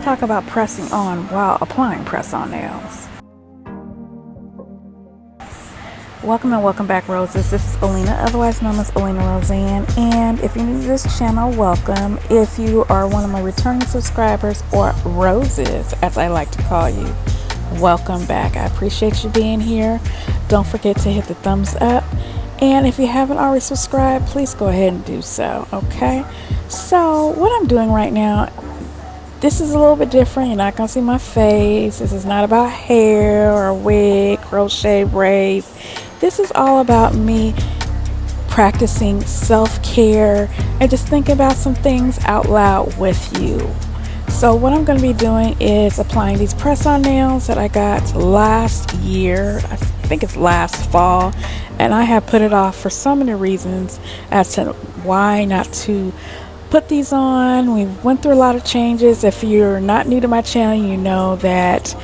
Talk about pressing on while applying press-on nails. Welcome and welcome back, roses. This is Olena, otherwise known as OlenaRosanne, and if you're new to this channel, welcome. If you are one of my returning subscribers, or roses as I like to call you, welcome back. I appreciate you being here. Don't forget to hit the thumbs up, and if you haven't already subscribed, please go ahead and do so. Okay, so what I'm doing right now, this is a little bit different. You're not gonna see my face. This is not about hair or wig, crochet, braids. This is all about me practicing self-care and just thinking about some things out loud with you. So what I'm going to be doing is applying these press-on nails that I got last year. I think it's last fall, and I have put it off for so many reasons as to why not to put these on. We went through a lot of changes. If you're not new to my channel, you know that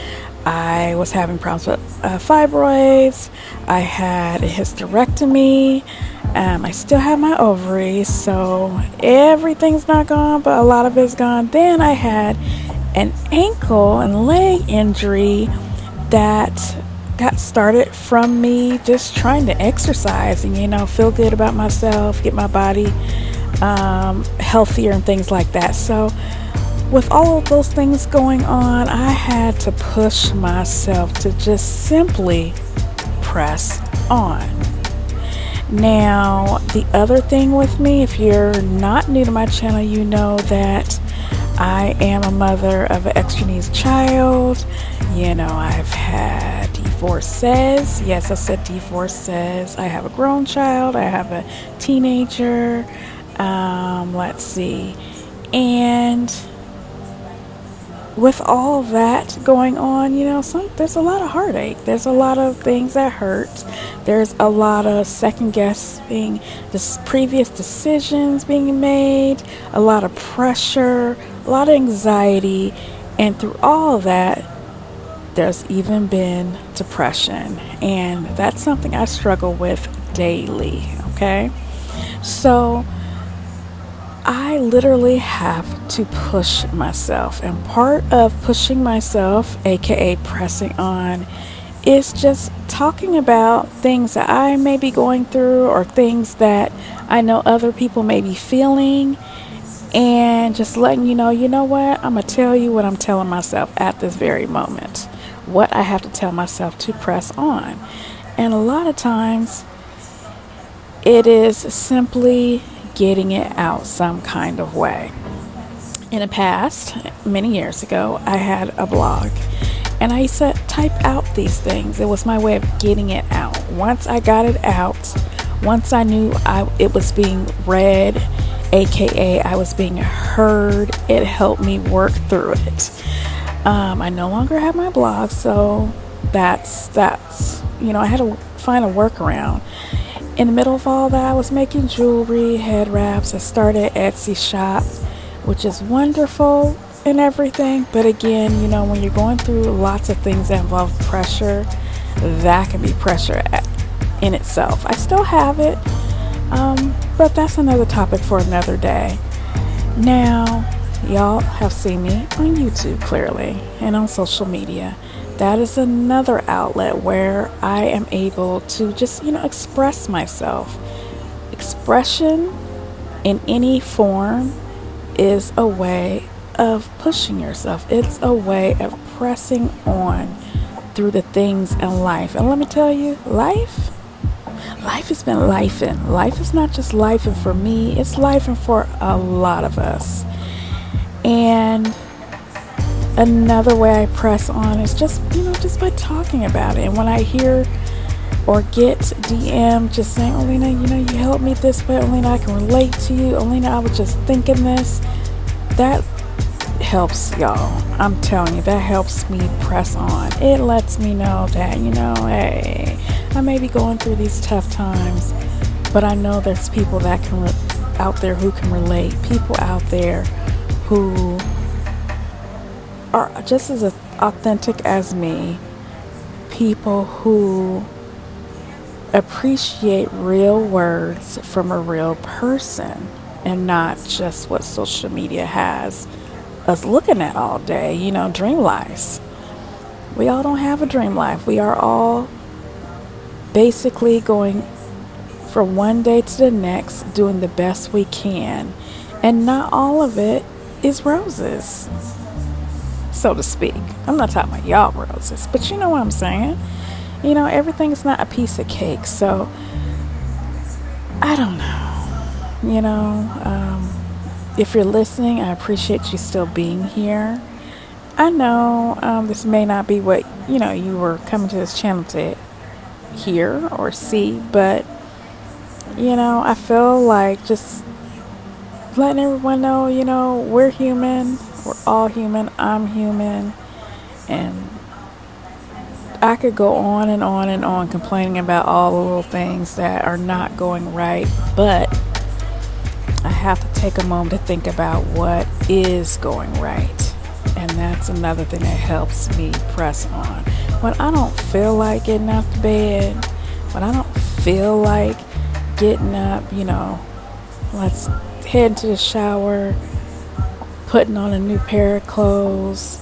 I was having problems with fibroids. I had a hysterectomy. I still have my ovaries, so everything's not gone, but a lot of it's gone. Then I had an ankle and leg injury that got started from me just trying to exercise and, feel good about myself, get my body healthier and things like that. So with all of those things going on, I had to push myself to just simply press on. Now, the other thing with me, if you're not new to my channel, you know that I am a mother of an extra needs child. I've had divorces. Yes, I said divorces. I have a grown child. I have a teenager. Let's see. And with all of that going on, there's a lot of heartache. There's a lot of things that hurt. There's a lot of second guessing, previous decisions being made, a lot of pressure, a lot of anxiety, and through all of that, there's even been depression, and that's something I struggle with daily. Okay, so I literally have to push myself, and part of pushing myself, aka pressing on, is just talking about things that I may be going through or things that I know other people may be feeling, and just letting you know what, I'm gonna tell you what I'm telling myself at this very moment, what I have to tell myself to press on. And a lot of times it is simply getting it out some kind of way. In the past, many years ago, I had a blog, and I used to type out these things. It was my way of getting it out. Once I got it out, once I knew it was being read, aka I was being heard, it helped me work through it. I no longer have my blog, so that's I had to find a workaround. In the middle of all that, I was making jewelry, head wraps. I started an Etsy shop, which is wonderful and everything. But again, when you're going through lots of things that involve pressure, that can be pressure in itself. I still have it, but that's another topic for another day. Now, y'all have seen me on YouTube clearly and on social media. That is another outlet where I am able to just, express myself. Expression in any form is a way of pushing yourself. It's a way of pressing on through the things in life. And let me tell you, life has been lifing. Life is not just lifing for me, it's lifing for a lot of us. And another way I press on is just by talking about it. And when I hear or get DM just saying, Olena, you helped me this way, Olena, I can relate to you, Olena, I was just thinking this, that helps, y'all. I'm telling you, that helps me press on. It lets me know that, hey, I may be going through these tough times, but I know there's people that out there who can relate, people out there who are just as authentic as me, people who appreciate real words from a real person and not just what social media has us looking at all day, dream lives. We all don't have a dream life. We are all basically going from one day to the next, doing the best we can. And not all of it is roses, so to speak. I'm not talking about y'all roses, but you know what I'm saying. Everything's not a piece of cake. So I don't know. If you're listening, I appreciate you still being here. I know this may not be what you were coming to this channel to hear or see, but I feel like just letting everyone know, we're human. We're all human. I'm human. And I could go on and on and on complaining about all the little things that are not going right, but I have to take a moment to think about what is going right. And that's another thing that helps me press on. When I don't feel like getting out of bed, when I don't feel like getting up, let's head into the shower, putting on a new pair of clothes.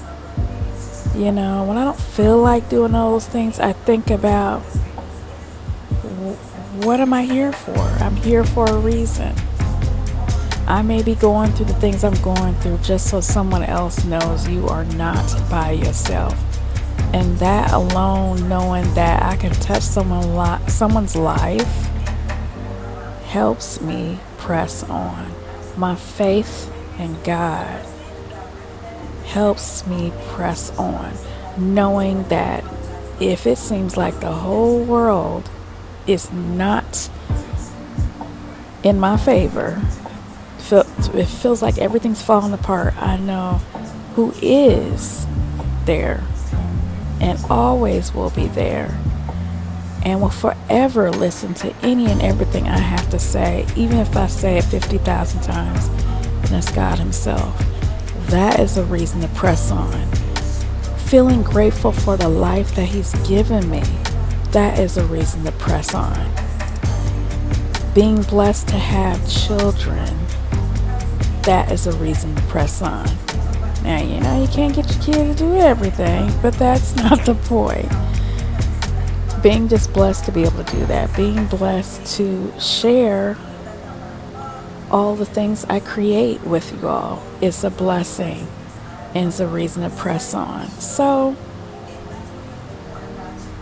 When I don't feel like doing all those things, I think about, what am I here for? I'm here for a reason. I may be going through the things I'm going through just so someone else knows you are not by yourself. And that alone, knowing that I can touch someone's life, helps me press on. My faith in God helps me press on, knowing that if it seems like the whole world is not in my favor, it feels like everything's falling apart, I know who is there and always will be there and will forever listen to any and everything I have to say, even if I say it 50,000 times, and that's God himself. That is a reason to press on. Feeling grateful for the life that he's given me, that is a reason to press on. Being blessed to have children, that is a reason to press on. Now, you can't get your kid to do everything, but that's not the point. Being just blessed to be able to do that. Being blessed to share all the things I create with you all is a blessing and is a reason to press on. So,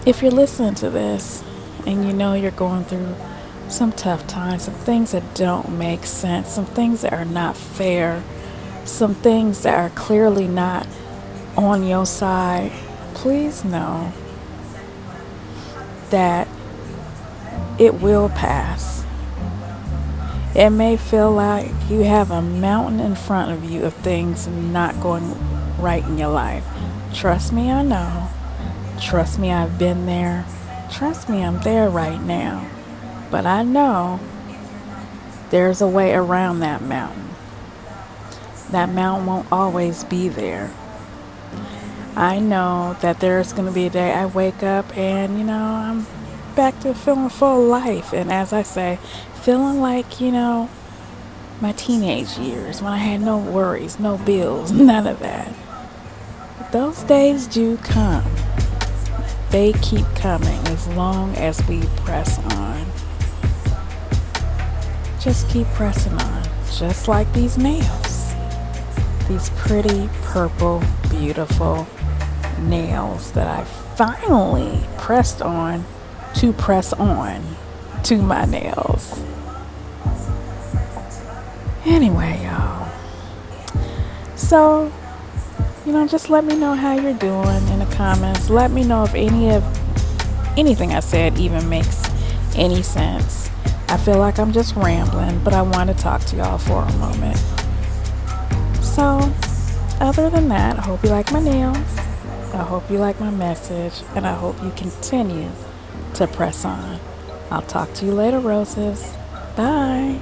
if you're listening to this and you're going through some tough times, some things that don't make sense, some things that are not fair, some things that are clearly not on your side, please know that it will pass. It may feel like you have a mountain in front of you of things not going right in your life. Trust me, I know. Trust me, I've been there. Trust me, I'm there right now. But I know there's a way around that mountain. That mountain won't always be there. I know that there's going to be a day I wake up and, I'm back to feeling full of life. And as I say, feeling like, my teenage years when I had no worries, no bills, none of that. Those days do come. They keep coming as long as we press on. Just keep pressing on, just like these nails. These pretty, purple, beautiful nails that I finally pressed on to press on to my nails. Anyway, y'all. So, just let me know how you're doing in the comments. Let me know if anything I said even makes any sense. I feel like I'm just rambling, but I want to talk to y'all for a moment. So, other than that, I hope you like my nails. I hope you like my message, and I hope you continue to press on. I'll talk to you later, roses. Bye.